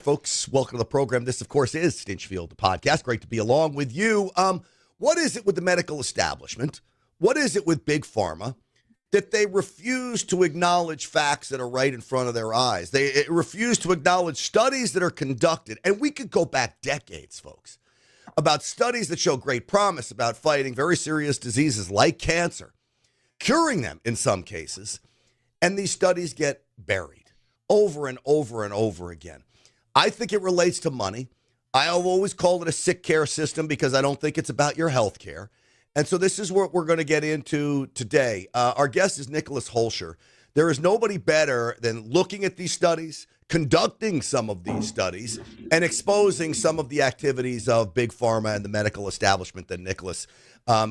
Folks, welcome to the program. This, of course, is Stinchfield, the podcast. Great to be along with you. What is it with the medical establishment? What is it with Big Pharma that they refuse to acknowledge facts that are right in front of their eyes? They refuse to acknowledge studies that are conducted. And we could go back decades, folks, about studies that show great promise about fighting very serious diseases like cancer, curing them in some cases. And these studies get buried over and over and over again. I think it relates to money. I've always called it a sick care system because I don't think it's about your health care. And so this is what we're going to get into today. Our guest is Nicholas Hulscher. There is nobody better than looking at these studies, conducting some of these studies, and exposing some of the activities of Big Pharma and the medical establishment than Nicholas.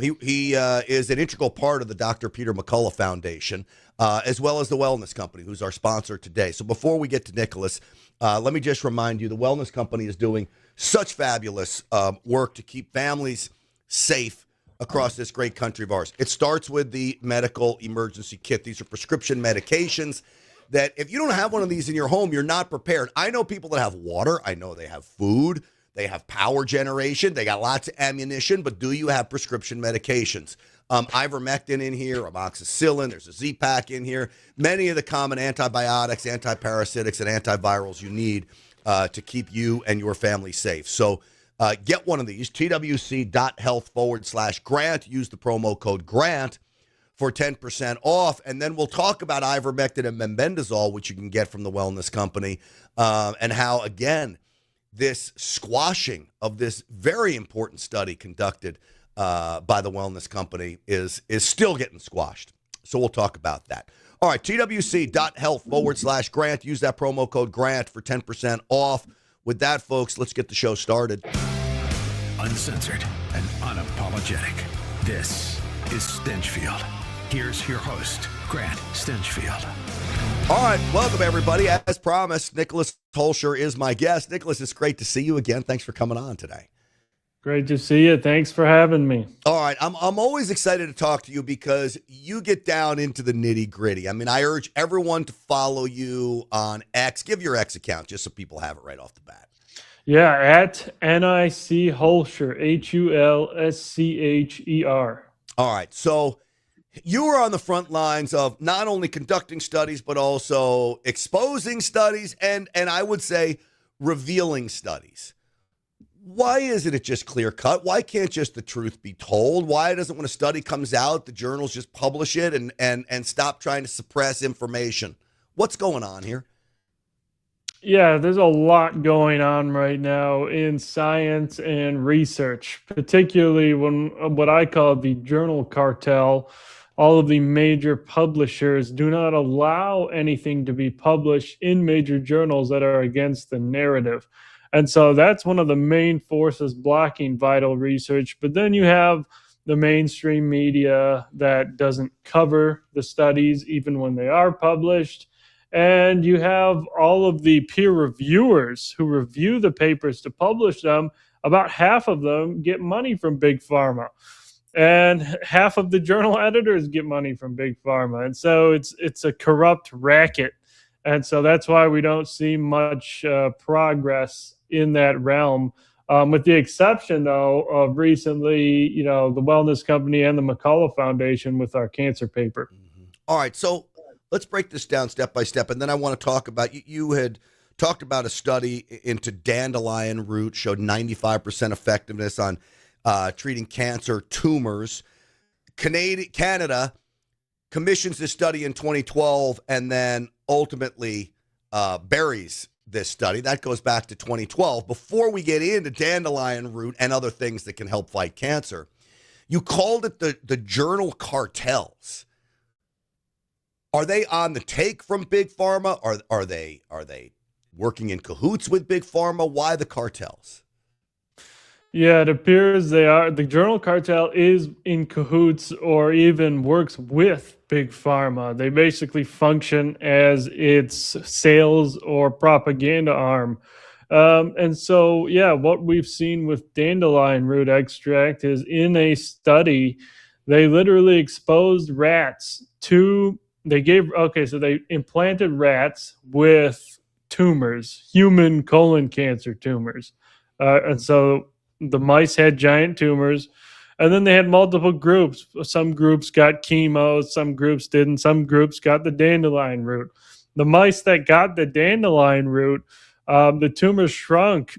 He is an integral part of the Dr. Peter McCullough Foundation, as well as the Wellness Company, who's our sponsor today. So before we get to Nicholas, let me just remind you, the Wellness Company is doing such fabulous work to keep families safe across this great country of ours. It starts with the medical emergency kit. These are prescription medications that if you don't have one of these in your home, you're not prepared. I know people that have water. I know they have food. They have power generation. They got lots of ammunition. But do you have prescription medications? Ivermectin in here, amoxicillin. There's a Z-Pack in here. Many of the common antibiotics, antiparasitics, and antivirals you need to keep you and your family safe. So get one of these, twc.health/grant. Use the promo code GRANT for 10% off. And then we'll talk about ivermectin and mebendazole, which you can get from the Wellness Company, and how, again, this squashing of this very important study conducted by the Wellness Company is still getting squashed. So we'll talk about that. All right, twc.health/grant. Use that promo code GRANT for 10% off. With that, folks, let's get the show started. Uncensored and unapologetic. This is Stinchfield. Here's your host, Grant Stinchfield. All right, welcome, everybody. As promised, Nicholas Hulscher is my guest. Nicholas, it's great to see you again. Thanks for coming on today. Great to see you. Thanks for having me. All right, I'm always excited to talk to you because you get down into the nitty-gritty. I mean, I urge everyone to follow you on X. Give your X account just so people have it right off the bat. Yeah, at NIC Hulscher, HULSCHER. All right, so you are on the front lines of not only conducting studies, but also exposing studies and I would say revealing studies. Why isn't it just clear cut? Why can't just the truth be told? Why doesn't, when a study comes out, the journals just publish it and stop trying to suppress information? What's going on here? Yeah, there's a lot going on right now in science and research, particularly when what I call the journal cartel. All of the major publishers do not allow anything to be published in major journals that are against the narrative. And so that's one of the main forces blocking vital research. But then you have the mainstream media that doesn't cover the studies even when they are published. And you have all of the peer reviewers who review the papers to publish them. About half of them get money from Big Pharma. And half of the journal editors get money from Big Pharma. And so it's a corrupt racket. And so that's why we don't see much progress in that realm, with the exception, though, of recently, the Wellness Company and the McCullough Foundation with our cancer paper. Mm-hmm. All right, so let's break this down step by step, and then I want to talk about, you had talked about a study into dandelion root, showed 95% effectiveness on treating cancer tumors. Canada commissions this study in 2012 and then ultimately buries this study. That goes back to 2012. Before we get into dandelion root and other things that can help fight cancer, you called it the journal cartels. Are they on the take from Big Pharma? Are they working in cahoots with Big Pharma? Why the cartels? Yeah, it appears they are. The journal cartel is in cahoots or even works with Big Pharma. They basically function as its sales or propaganda arm. And so, yeah, what we've seen with dandelion root extract is in a study, they literally exposed rats to, they implanted rats with tumors, human colon cancer tumors. And so the mice had giant tumors, and then they had multiple groups. Some groups got chemo, some groups didn't, some groups got the dandelion root. The mice that got the dandelion root, the tumors shrunk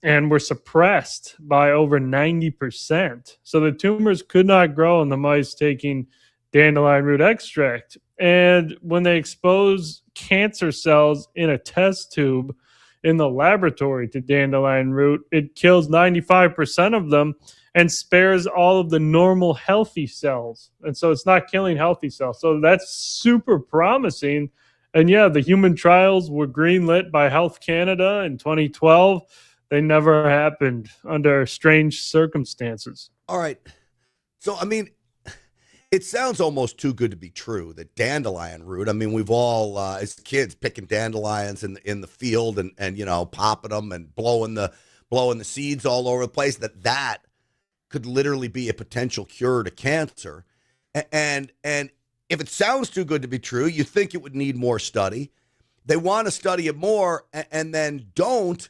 and were suppressed by over 90%. So the tumors could not grow in the mice taking dandelion root extract. And when they expose cancer cells in a test tube in the laboratory to dandelion root, it kills 95% of them and spares all of the normal healthy cells. And so it's not killing healthy cells. So that's super promising. And yeah, the human trials were greenlit by Health Canada in 2012. They never happened under strange circumstances. All right. So, I mean, it sounds almost too good to be true, that dandelion root. I mean, we've all, as kids, picking dandelions in the field and you know, popping them and blowing the seeds all over the place. That could literally be a potential cure to cancer. And if it sounds too good to be true, you think it would need more study. They want to study it more and then don't.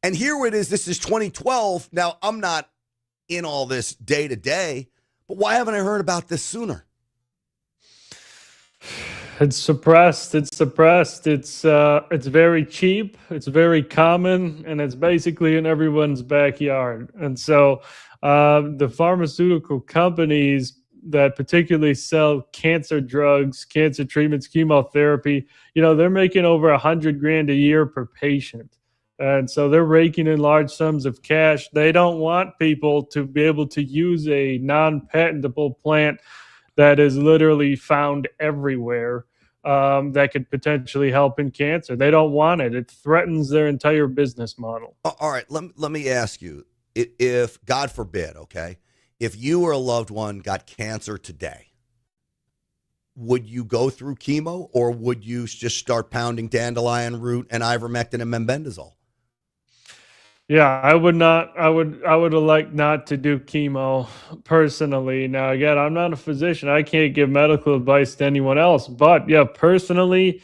And here it is. This is 2012. Now, I'm not in all this day to day, but why haven't I heard about this sooner? It's suppressed. It's very cheap. It's very common, and it's basically in everyone's backyard. And so, the pharmaceutical companies that particularly sell cancer drugs, cancer treatments, chemotherapy, you know, they're making over $100,000 a year per patient. And so they're raking in large sums of cash. They don't want people to be able to use a non-patentable plant that is literally found everywhere, that could potentially help in cancer. They don't want it. It threatens their entire business model. All right, let me ask you, if, God forbid, okay, if you or a loved one got cancer today, would you go through chemo, or would you just start pounding dandelion root and ivermectin and mebendazole? Yeah, I would not. I would elect not to do chemo personally. Now, again, I'm not a physician. I can't give medical advice to anyone else. But yeah, personally,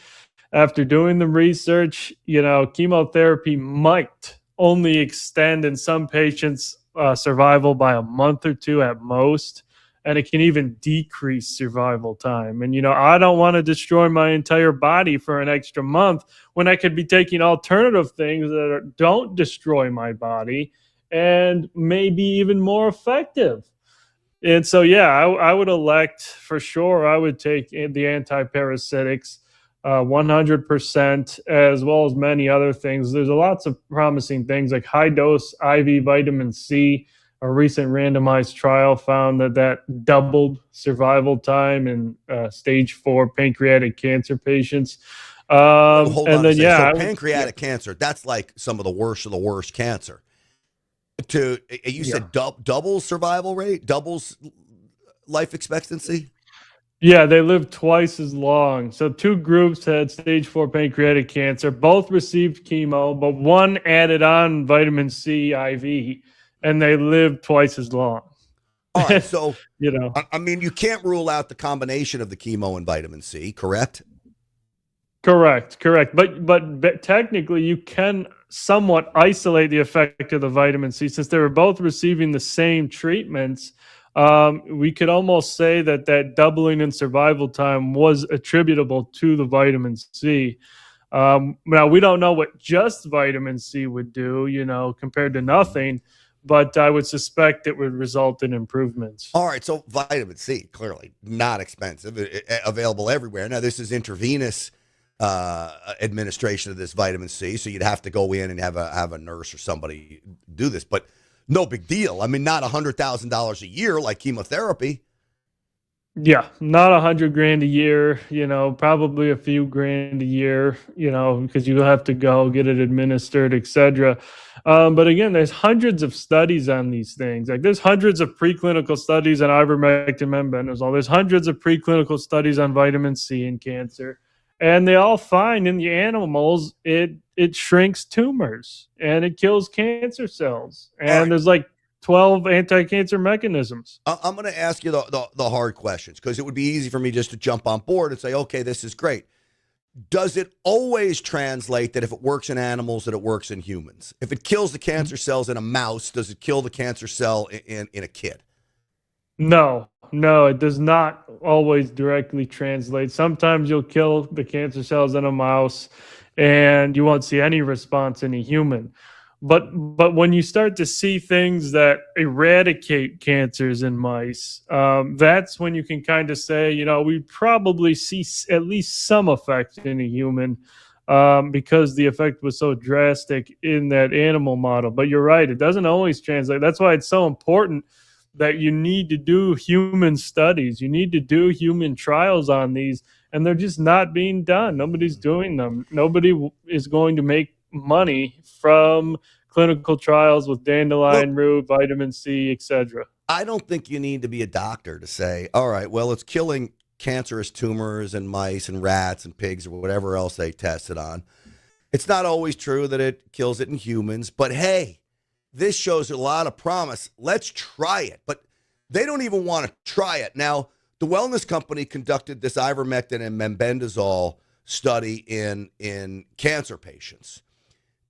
after doing the research, you know, chemotherapy might only extend in some patients survival by a month or two at most. And it can even decrease survival time. And, you know, I don't want to destroy my entire body for an extra month when I could be taking alternative things that don't destroy my body and maybe even more effective. And so, yeah, I would elect for sure. I would take the anti-parasitics 100%, as well as many other things. There's lots of promising things like high dose IV vitamin C. A recent randomized trial found that doubled survival time in stage 4 pancreatic cancer patients. Hold on then, yeah, so pancreatic cancer, that's like some of the worst cancer. You said doubles survival rate, doubles life expectancy? Yeah, they live twice as long. So 2 groups had stage 4 pancreatic cancer. Both received chemo, but one added on vitamin C IV. And they live twice as long. All right, so you know, I mean, you can't rule out the combination of the chemo and vitamin C, correct? Correct. But technically, you can somewhat isolate the effect of the vitamin C since they were both receiving the same treatments. We could almost say that doubling in survival time was attributable to the vitamin C. Now we don't know what just vitamin C would do, you know, compared to nothing. But I would suspect it would result in improvements. All right, so vitamin C, clearly not expensive, available everywhere. Now, this is intravenous administration of this vitamin C, so you'd have to go in and have a nurse or somebody do this. But no big deal. I mean, not $100,000 a year like chemotherapy. Yeah, not $100,000 a year, you know, probably a few grand a year, you know, because you have to go get it administered, etc. But again, there's hundreds of studies on these things. Like there's hundreds of preclinical studies on ivermectin, mebendazole. There's hundreds of preclinical studies on vitamin C in cancer, and they all find in the animals it shrinks tumors and it kills cancer cells. And there's like 12 anti-cancer mechanisms. I'm going to ask you the hard questions because it would be easy for me just to jump on board and say, okay, this is great. does it always translate that if it works in animals, that it works in humans? If it kills the cancer cells in a mouse, does it kill the cancer cell in a kid? No, it does not always directly translate. Sometimes you'll kill the cancer cells in a mouse and you won't see any response in a human. But when you start to see things that eradicate cancers in mice, that's when you can kind of say, we probably see at least some effect in a human, because the effect was so drastic in that animal model. But you're right, it doesn't always translate. That's why it's so important that you need to do human studies. You need to do human trials on these, and they're just not being done. Nobody's doing them. Nobody is going to make money from clinical trials with dandelion root, vitamin C, etc. I don't think you need to be a doctor to say, all right, well, it's killing cancerous tumors in mice and rats and pigs or whatever else they tested on. It's not always true that it kills it in humans, but hey, this shows a lot of promise. Let's try it. But they don't even want to try it. Now, the wellness company conducted this ivermectin and mebendazole study in cancer patients.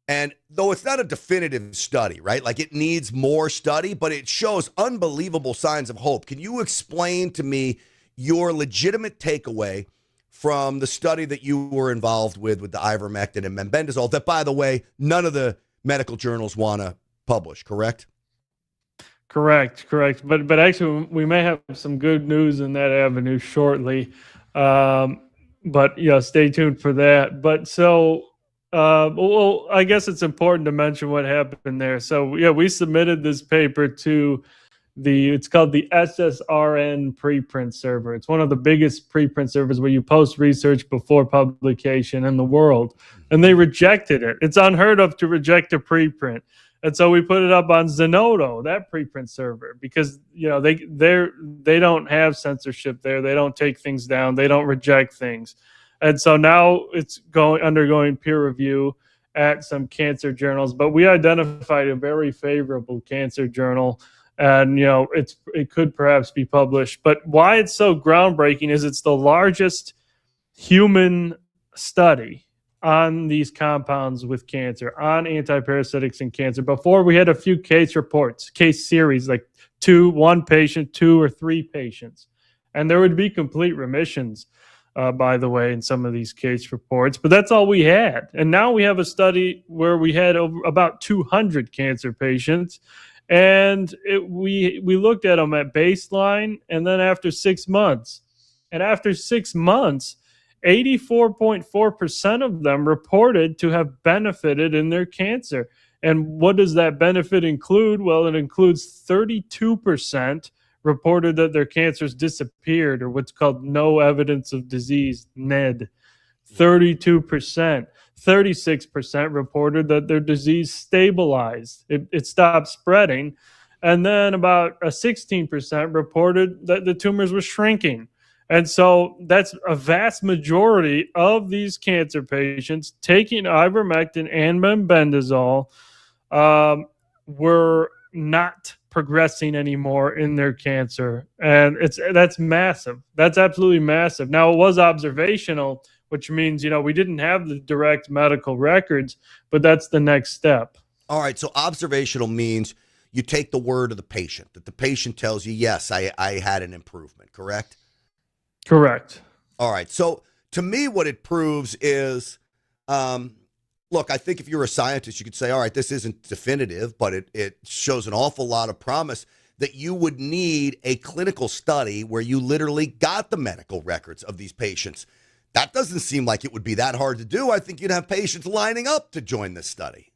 And though it's not a definitive study, right? Like it needs more study, but it shows unbelievable signs of hope. Can you explain to me your legitimate takeaway from the study that you were involved with the ivermectin and mebendazole that, by the way, none of the medical journals want to publish, correct? Correct. But actually, we may have some good news in that avenue shortly. But stay tuned for that. But so, well, I guess it's important to mention what happened there. So we submitted this paper to it's called the SSRN preprint server. It's one of the biggest preprint servers where you post research before publication in the world, and they rejected it. It's unheard of to reject a preprint. And so we put it up on Zenodo, that preprint server, because they don't have censorship there. They don't take things down. They don't reject things. And so now it's undergoing peer review at some cancer journals. But we identified a very favorable cancer journal, and it could perhaps be published. But why it's so groundbreaking is it's the largest human study on these compounds with cancer, on antiparasitics in cancer. Before, we had a few case reports, case series, like one patient, 2 or 3 patients. And there would be complete remissions, by the way, in some of these case reports. But that's all we had. And now we have a study where we had about 200 cancer patients. And we looked at them at baseline and then after 6 months. And after 6 months, 84.4% of them reported to have benefited in their cancer. And what does that benefit include? Well, it includes 32% reported that their cancers disappeared, or what's called no evidence of disease, NED. 32%. 36% reported that their disease stabilized. It stopped spreading. And then about 16% reported that the tumors were shrinking. And so that's a vast majority of these cancer patients taking ivermectin and mebendazole were not progressing anymore in their cancer. And that's massive. That's absolutely massive. Now, it was observational, which means, we didn't have the direct medical records, but that's the next step. All right. So observational means you take the word of the patient, that the patient tells you, yes, I had an improvement, correct? Correct. All right. So to me, what it proves is, look, I think if you're a scientist, you could say, all right, this isn't definitive, but it shows an awful lot of promise that you would need a clinical study where you literally got the medical records of these patients. That doesn't seem like it would be that hard to do. I think you'd have patients lining up to join this study.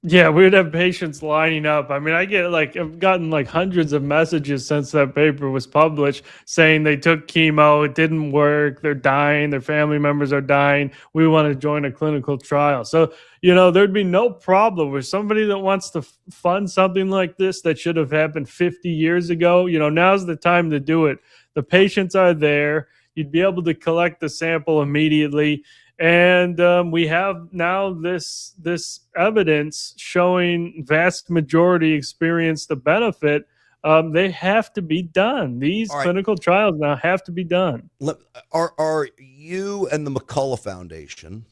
Yeah, we would have patients lining up. I mean, I've gotten hundreds of messages since that paper was published saying they took chemo, it didn't work, they're dying, their family members are dying. We want to join a clinical trial. So, there'd be no problem with somebody that wants to fund something like this that should have happened 50 years ago. Now's the time to do it. The patients are there. You'd be able to collect the sample immediately. And we have now this evidence showing vast majority experience the benefit they have to be done. These All right. clinical trials now have to be done. Are you and the McCullough Foundation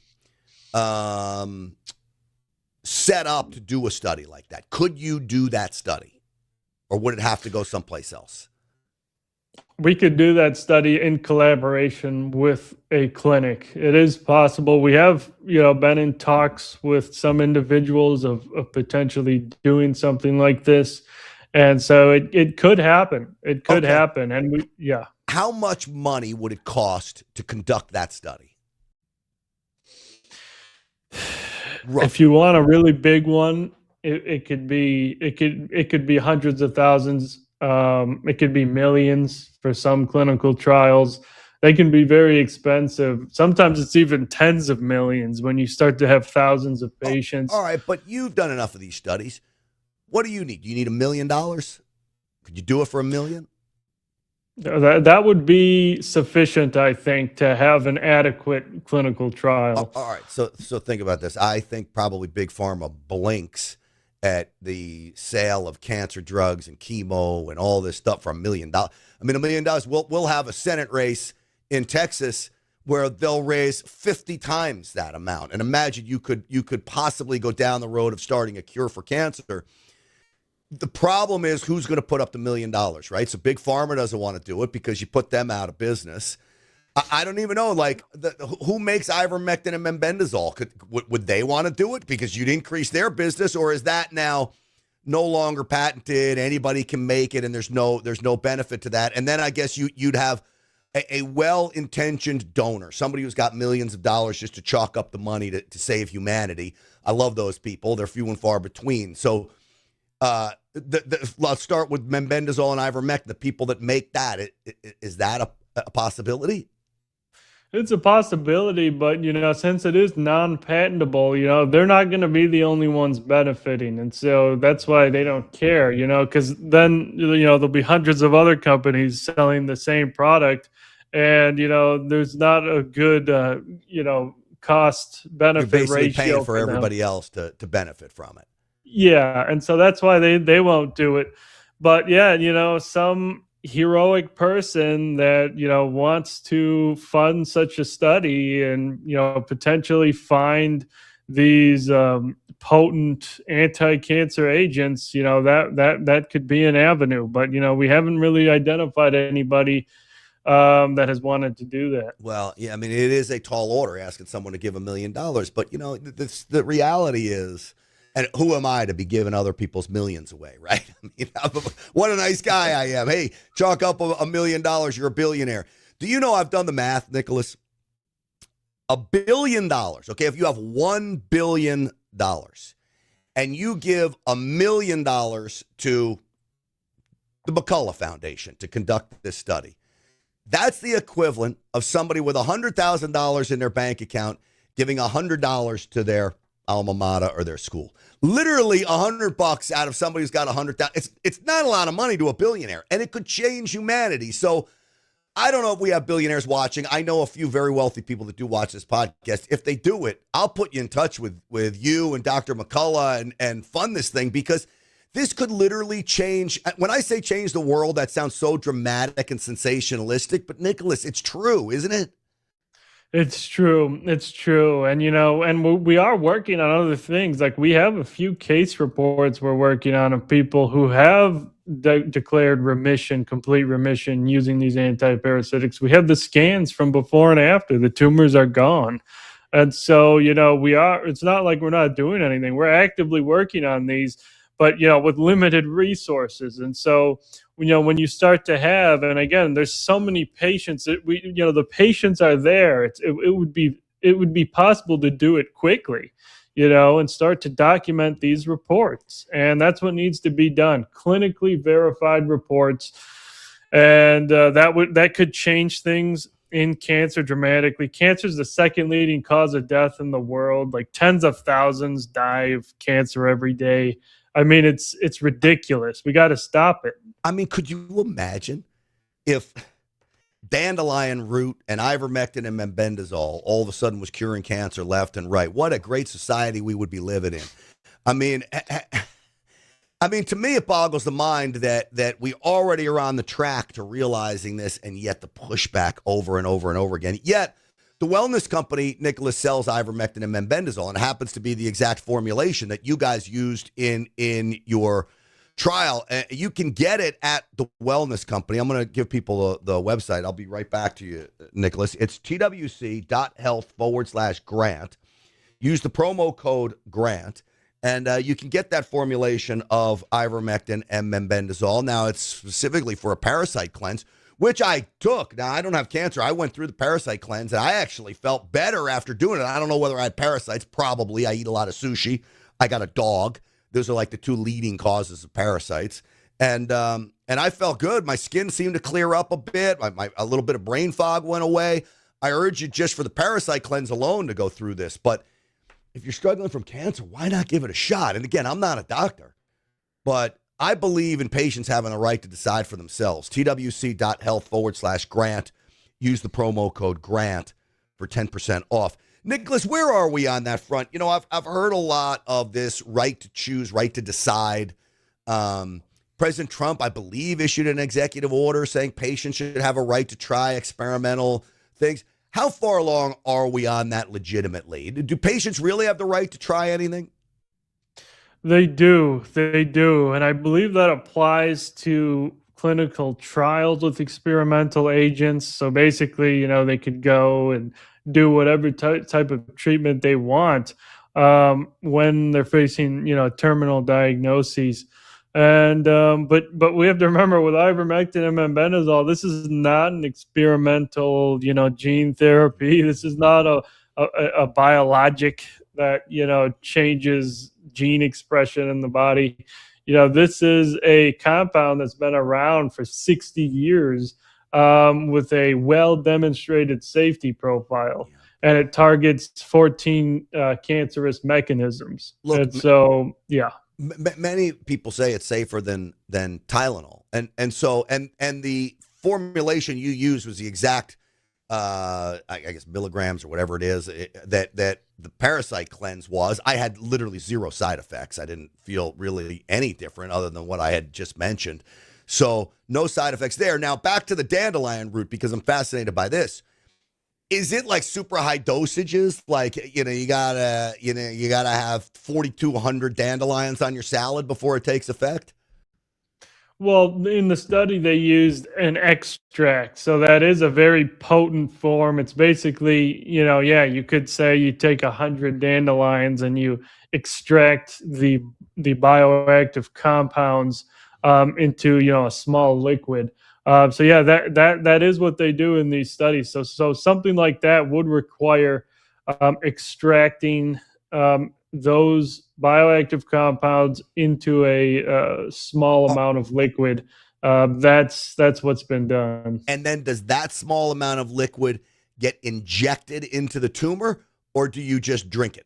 set up to do a study like that? Could you do that study, or would it have to go someplace else? We could do that study in collaboration with a clinic. It is possible. We have, been in talks with some individuals of potentially doing something like this. And so it could happen. It could happen. And How much money would it cost to conduct that study? If you want a really big one, it could be hundreds of thousands. It could be millions for some clinical trials. They can be very expensive. Sometimes it's even tens of millions when you start to have thousands of patients. All right, but you've done enough of these studies. What do you need? Do you need $1 million? Could you do it for $1 million? That would be sufficient, I think, to have an adequate clinical trial. All right, so think about this. I think probably Big Pharma blinks at the sale of cancer drugs and chemo and all this stuff for $1 million. I mean, $1 million. We'll have a Senate race in Texas where they'll raise 50 times that amount. And imagine you could possibly go down the road of starting a cure for cancer. The problem is who's going to put up the $1 million, right? So Big Pharma doesn't want to do it because you put them out of business. I don't even know, who makes ivermectin and mebendazole? Would they want to do it because you'd increase their business, or is that now no longer patented? Anybody can make it, and there's no benefit to that. And then I guess you'd have a well-intentioned donor, somebody who's got millions of dollars just to chalk up the money to save humanity. I love those people; they're few and far between. So. Let's start with mebendazole and ivermectin. The people that make that, is that a possibility? It's a possibility, but since it is non-patentable, they're not going to be the only ones benefiting, and so that's why they don't care, because then there'll be hundreds of other companies selling the same product, and there's not a good cost benefit ratio. You're basically paying for everybody else to benefit from it. Yeah, and so that's why they won't do it. But some heroic person that wants to fund such a study and potentially find these potent anti-cancer agents, that could be an avenue. But we haven't really identified anybody that has wanted to do that. Well, yeah, I mean, it is a tall order asking someone to give $1 million, but the reality is. And who am I to be giving other people's millions away, right? I mean, what a nice guy I am. Hey, chalk up $1 million, you're a billionaire. Do you know I've done the math, Nicholas? $1 billion, okay? If you have $1 billion and you give $1 million to the McCullough Foundation to conduct this study, that's the equivalent of somebody with $100,000 in their bank account giving $100 to their alma mater or their school. Literally $100 out of somebody who's got 100,000. It's not a lot of money to a billionaire, and it could change humanity. So I don't know if we have billionaires watching. I know a few very wealthy people that do watch this podcast. If they do it, I'll put you in touch with you and Dr. McCullough and fund this thing, because this could literally change. When I say change the world, that sounds so dramatic and sensationalistic, but Nicholas, it's true, isn't it? It's true. It's true. And, and we are working on other things. Like, we have a few case reports we're working on of people who have declared remission, complete remission, using these antiparasitics. We have the scans from before and after. The tumors are gone. And so, it's not like we're not doing anything. We're actively working on these, but, with limited resources. And so, when you start to have, and again, there's so many patients that the patients are there. It would be possible to do it quickly, and start to document these reports. And that's what needs to be done. Clinically verified reports. And that could change things in cancer dramatically. Cancer is the second leading cause of death in the world. Like, tens of thousands die of cancer every day. I mean, it's ridiculous. We got to stop it. I mean, could you imagine if dandelion root and ivermectin and mebendazole all of a sudden was curing cancer left and right? What a great society we would be living in. I mean, I mean, to me, it boggles the mind that we already are on the track to realizing this, and yet the pushback over and over and over again. Yet the wellness company, Nicholas, sells ivermectin and mebendazole, and it happens to be the exact formulation that you guys used in your trial. You can get it at the wellness company. I'm going to give people the website. I'll be right back to you, Nicholas. It's twc.health/grant. Use the promo code GRANT, and you can get that formulation of ivermectin and mebendazole. Now, it's specifically for a parasite cleanse, which I took. Now, I don't have cancer. I went through the parasite cleanse, and I actually felt better after doing it. I don't know whether I had parasites. Probably. I eat a lot of sushi. I got a dog. Those are like the two leading causes of parasites. And I felt good. My skin seemed to clear up a bit. A little bit of brain fog went away. I urge you just for the parasite cleanse alone to go through this. But if you're struggling from cancer, why not give it a shot? And again, I'm not a doctor, but I believe in patients having the right to decide for themselves. twc.health/grant. Use the promo code GRANT for 10% off. Nicholas, where are we on that front? You know, I've heard a lot of this right to choose, right to decide. President Trump, I believe, issued an executive order saying patients should have a right to try experimental things. How far along are we on that legitimately? Do patients really have the right to try anything? They do. And I believe that applies to clinical trials with experimental agents. So basically, you know, they could go and do whatever type of treatment they want when they're facing, you know, terminal diagnoses. And but we have to remember with ivermectin and mebendazole, this is not an experimental, you know, gene therapy. This is not a biologic that, you know, changes gene expression in the body. You know, this is a compound that's been around for 60 years with a well-demonstrated safety profile. And it targets 14 cancerous mechanisms. Look, and so, yeah. Many people say it's safer than Tylenol. And the formulation you used was the exact, I guess, milligrams or whatever it is that the parasite cleanse was. I had literally zero side effects. I didn't feel really any different other than what I had just mentioned. So no side effects there. Now back to the dandelion root, because I'm fascinated by this. Is it like super high dosages? Like, you know, you gotta have 4,200 dandelions on your salad before it takes effect? Well, in the study, they used an extract. So that is a very potent form. It's basically, you know, yeah, you could say you take 100 dandelions and you extract the bioactive compounds into, you know, a small liquid. So yeah, that is what they do in these studies. So something like that would require extracting those bioactive compounds into a small amount of liquid. That's what's been done. And then does that small amount of liquid get injected into the tumor, or do you just drink it?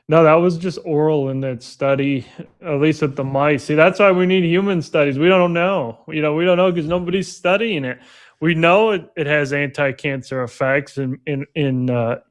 No, that was just oral in that study, at least with the mice. See, that's why we need human studies. We don't know. You know, we don't know because nobody's studying it. We know it has anti-cancer effects in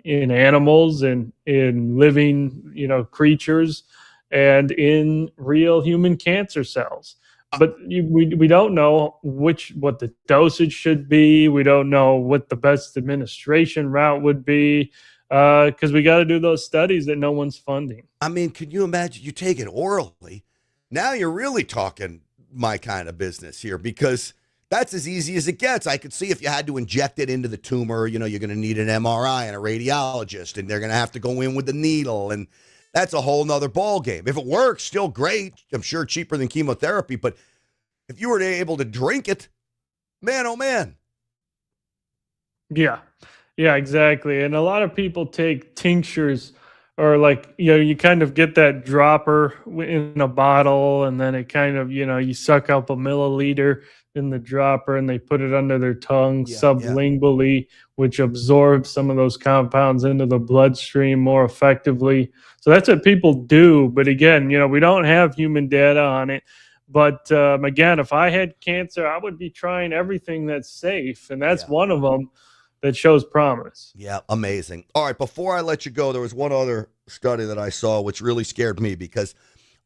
animals and in living, you know, creatures and in real human cancer cells. But we don't know what the dosage should be. We don't know what the best administration route would be. Because we got to do those studies that no one's funding. I mean, can you imagine you take it orally? Now you're really talking my kind of business here, because that's as easy as it gets. I could see if you had to inject it into the tumor, you know, you're going to need an MRI and a radiologist, and they're going to have to go in with the needle, and that's a whole nother ball game. If it works, still great. I'm sure cheaper than chemotherapy, but if you were able to drink it, man, oh man. Yeah. Yeah, exactly. And a lot of people take tinctures, or like, you know, you kind of get that dropper in a bottle, and then it kind of, you know, you suck up a milliliter in the dropper and they put it under their tongue sublingually, which absorbs some of those compounds into the bloodstream more effectively. So that's what people do. But again, you know, we don't have human data on it. But again, if I had cancer, I would be trying everything that's safe. And that's one of them that shows promise. Yeah, amazing. All right, before I let you go, there was one other study that I saw which really scared me, because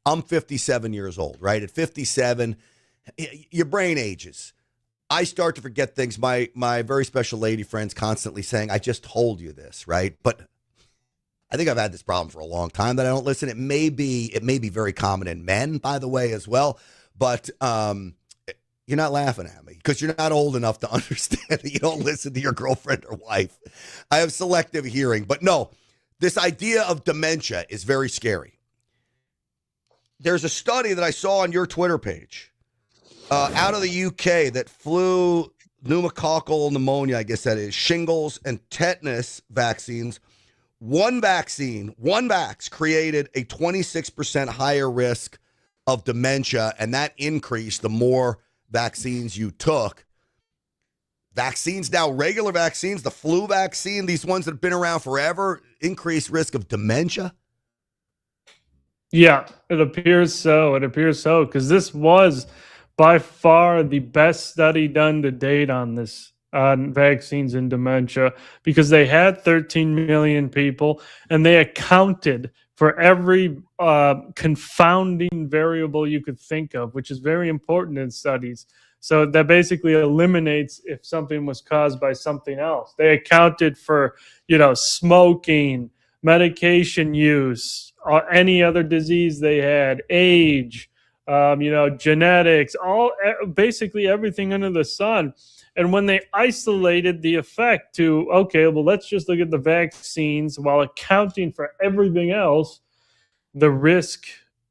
I'm 57 years old, right? At 57, your brain ages. I start to forget things. My very special lady friend's constantly saying, I just told you this, right? But I think I've had this problem for a long time that I don't listen. It may be very common in men, by the way, as well. But you're not laughing at me because you're not old enough to understand that you don't listen to your girlfriend or wife. I have selective hearing. But no, this idea of dementia is very scary. There's a study that I saw on your Twitter page out of the UK that flu, pneumococcal pneumonia, I guess that is, shingles, and tetanus vaccines. One vax created a 26% higher risk of dementia, and that increased the more vaccines you took. Vaccines now, regular vaccines, the flu vaccine, these ones that have been around forever, increased risk of dementia? Yeah, it appears so. It appears so because this was by far the best study done to date on this, on vaccines and dementia, because they had 13 million people and they accounted for every confounding variable you could think of, which is very important in studies. So that basically eliminates if something was caused by something else. They accounted for, smoking, medication use, any other disease they had, age, genetics, basically everything under the sun. And when they isolated the effect to, okay, well, let's just look at the vaccines while accounting for everything else, the risk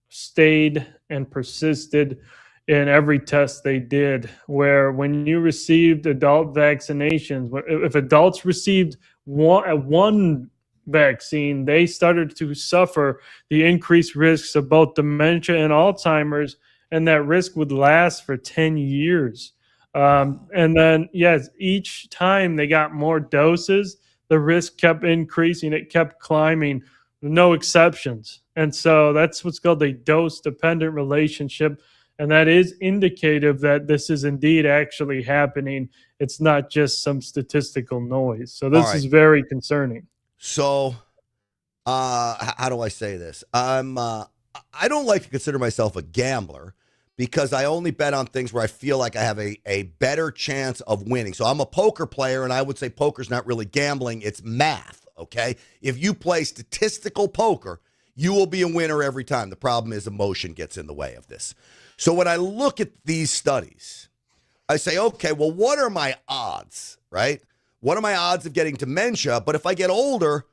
stayed and persisted in every test they did, where when you received adult vaccinations, if adults received one vaccine, they started to suffer the increased risks of both dementia and Alzheimer's, and that risk would last for 10 years. And then, yes, each time they got more doses, the risk kept increasing. It kept climbing, no exceptions. And so that's what's called a dose-dependent relationship. And that is indicative that this is indeed actually happening. It's not just some statistical noise. So this is very concerning. So, how do I say this? I don't like to consider myself a gambler because I only bet on things where I feel like I have a better chance of winning. So I'm a poker player, and I would say poker's not really gambling. It's math, okay? If you play statistical poker, you will be a winner every time. The problem is emotion gets in the way of this. So when I look at these studies, I say, okay, well, what are my odds, right? What are my odds of getting dementia? But if I get older,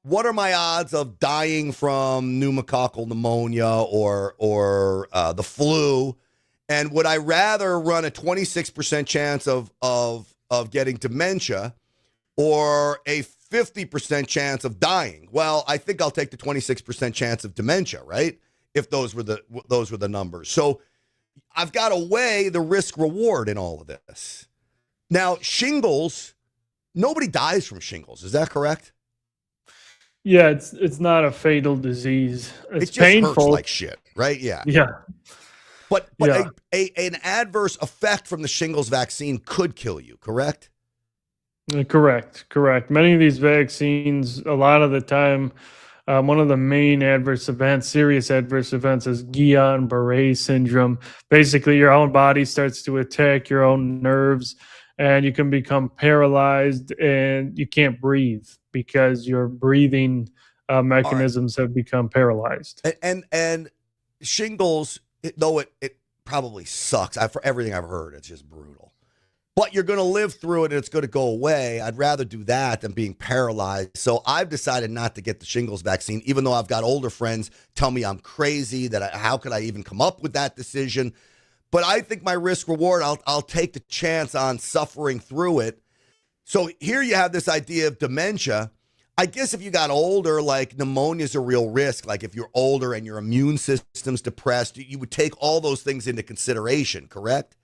what are my odds of dying from pneumococcal pneumonia or the flu? And would I rather run a 26% chance of getting dementia or a 50% chance of dying? Well, I think I'll take the 26% chance of dementia, right? If those were the numbers. So I've got to weigh the risk reward in all of this. Now, shingles, nobody dies from shingles. Is that correct? Yeah, it's not a fatal disease. It's it just painful. Hurts like shit, right? Yeah. Yeah. But an adverse effect from the shingles vaccine could kill you, correct? Correct. Many of these vaccines, a lot of the time, one of the main serious adverse events is Guillain-Barré syndrome. Basically, your own body starts to attack your own nerves, and you can become paralyzed, and you can't breathe because your breathing mechanisms have become paralyzed. And shingles, though it probably sucks. For everything I've heard, it's just brutal. But you're going to live through it and it's going to go away. I'd rather do that than being paralyzed. So I've decided not to get the shingles vaccine, even though I've got older friends tell me I'm crazy, how could I even come up with that decision? But I think my risk reward, I'll take the chance on suffering through it. So here you have this idea of dementia. I guess if you got older, like pneumonia is a real risk. Like if you're older and your immune system's depressed, you would take all those things into consideration, correct?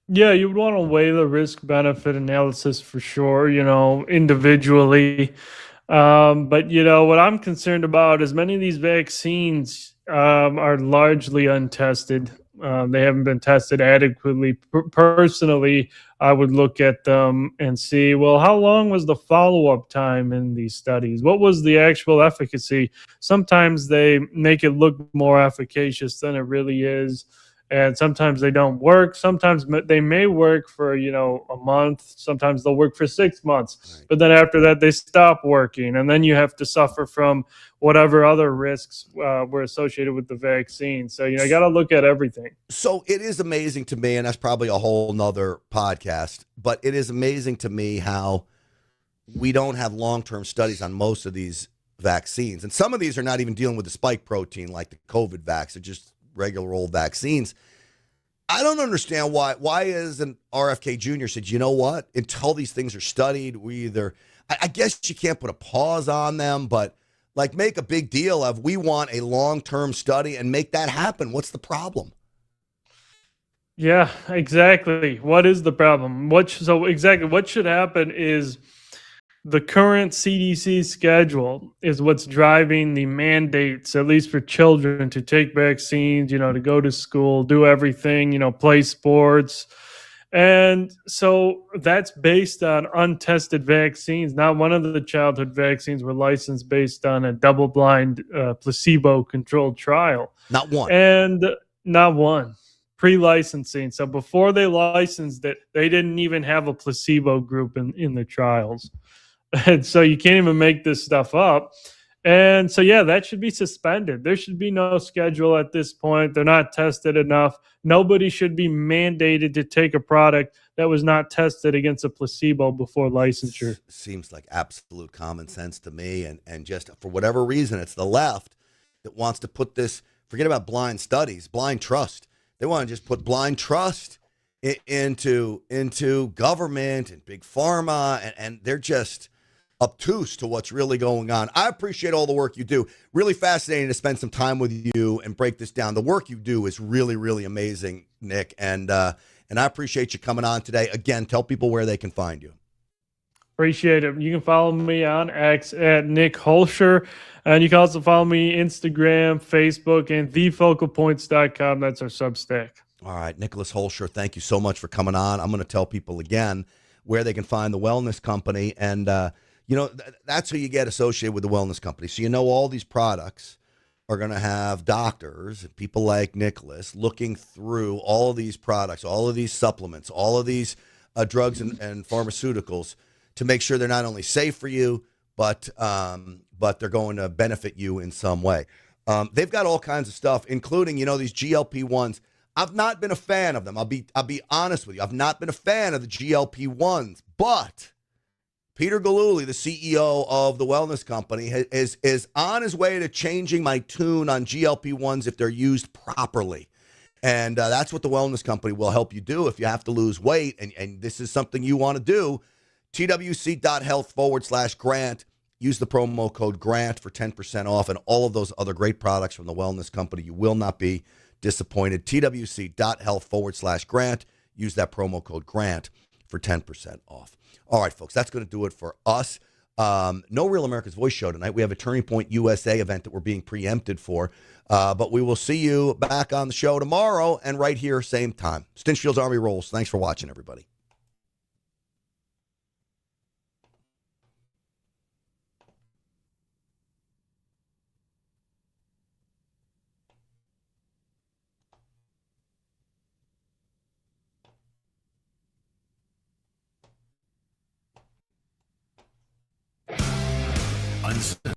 Yeah, you would want to weigh the risk-benefit analysis for sure, individually. But, what I'm concerned about is many of these vaccines are largely untested. They haven't been tested adequately. Personally, I would look at them and see, well, how long was the follow-up time in these studies? What was the actual efficacy? Sometimes they make it look more efficacious than it really is, and sometimes they don't work. Sometimes they may work for a month. Sometimes they'll work for 6 months, but then after that they stop working, and then you have to suffer from whatever other risks were associated with the vaccine. So you got to look at everything. So it is amazing to me, and that's probably a whole nother podcast, but it is amazing to me how we don't have long-term studies on most of these vaccines. And some of these are not even dealing with the spike protein like the COVID vax. They're just regular old vaccines. I don't understand why isn't RFK Jr. said, you know what, until these things are studied, I guess you can't put a pause on them, but like make a big deal of we want a long-term study and make that happen. What's the problem? Yeah, exactly. What is the problem? What should happen is the current CDC schedule is what's driving the mandates, at least for children, to take vaccines, to go to school, do everything, play sports. And so that's based on untested vaccines. Not one of the childhood vaccines were licensed based on a double-blind, placebo-controlled trial. Not one. And not one. Pre-licensing. So before they licensed it, they didn't even have a placebo group in the trials. And so you can't even make this stuff up. And so, yeah, that should be suspended. There should be no schedule at this point. They're not tested enough. Nobody should be mandated to take a product that was not tested against a placebo before licensure. Seems like absolute common sense to me. And just for whatever reason, it's the left that wants to put this, forget about blind studies, blind trust. They want to just put blind trust into government and big pharma, and they're just obtuse to what's really going on. I appreciate all the work you do. Really fascinating to spend some time with you and break this down. The work you do is really, really amazing, Nick, and I appreciate you coming on today. Again, tell people where they can find you. Appreciate it. You can follow me on X at Nick Hulscher, and you can also follow me Instagram, Facebook, and thefocalpoints.com. That's our Substack. All right, Nicholas Hulscher, thank you so much for coming on. I'm going to tell people again where they can find the Wellness Company, and that's who you get associated with the Wellness Company. So all these products are going to have doctors and people like Nicholas looking through all of these products, all of these supplements, all of these drugs and pharmaceuticals to make sure they're not only safe for you, but they're going to benefit you in some way. They've got all kinds of stuff, including these GLP-1s. I've not been a fan of them. I'll be honest with you. I've not been a fan of the GLP-1s, but Peter Gillooly, the CEO of the Wellness Company, is on his way to changing my tune on GLP-1s if they're used properly. And that's what the Wellness Company will help you do if you have to lose weight and this is something you want to do. TWC.health/Grant. Use the promo code GRANT for 10% off and all of those other great products from the Wellness Company. You will not be disappointed. TWC.health/Grant. Use that promo code GRANT for 10% off. All right, folks, that's going to do it for us. No Real America's Voice show tonight. We have a Turning Point USA event that we're being preempted for. But we will see you back on the show tomorrow and right here, same time. Stinchfield's Army Rolls. Thanks for watching, everybody. Uncensored.